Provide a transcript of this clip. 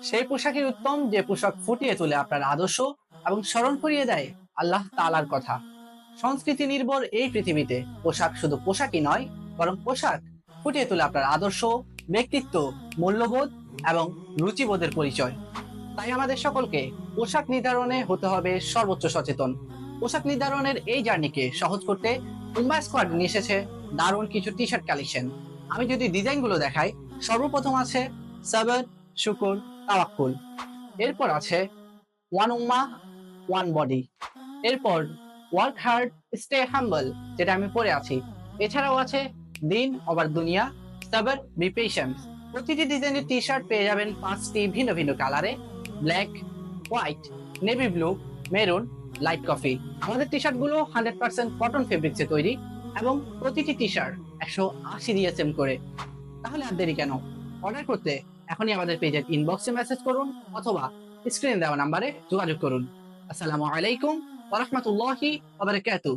সেই পোশাকই উত্তম যে পোশাক ফুটিয়ে তোলে আপনার আদর্শ এবং স্মরণ করিয়ে দেয় আল্লাহ তাআলার কথা। সংস্কৃতি নির্ভর এই পৃথিবীতে পোশাক শুধু পোশাকই নয়, বরং পোশাক ফুটিয়ে তোলে আপনার আদর্শ, ব্যক্তিত্ব, মূল্যবোধ এবং রুচিবোধের পরিচয়। তাই আমাদের সকলকে পোশাক নির্ধারণে হতে হবে সর্বোচ্চ সচেতন। পোশাক নির্ধারণের এই জার্নিকে সহজ করতে উম্মা স্কোয়াড নিয়ে এসেছে দারুণ কিছু টি শার্ট কালেকশন। আমি যদি ডিজাইন গুলো দেখাই, সর্বপ্রথম আছে সাবর, শুকুর, তাওয়াক্কুল। এরপর আছে ওয়ান উম্মা, ওয়ান বডি। এরপর ওয়ার্ক হার্ড, স্টে হাম্বল, যেটা আমি পরে আছি। এছাড়াও আছে দিন ওভার দুনিয়া, সাবর, বি পেশেন্ট। প্রতিটি ডিজাইনের টি শার্ট পেয়ে যাবেন 5টি ভিন্ন ভিন্ন কালারে: black, white, navy blue, maroon, light coffee. আমাদের টি শার্ট গুলো 100% কটন ফেব্রিক্সে তৈরি এবং প্রতিটি টি শার্ট 180 ডিএসএম করে। তাহলে আর দেরি কেন? অর্ডার করতে এখনই আমাদের পেজের ইনবক্সে মেসেজ করুন অথবা স্ক্রিনে দেওয়া নাম্বারে যোগাযোগ করুন। আসসালামু আলাইকুম ওয়া রাহমাতুল্লাহি ওয়া বারাকাতুহু।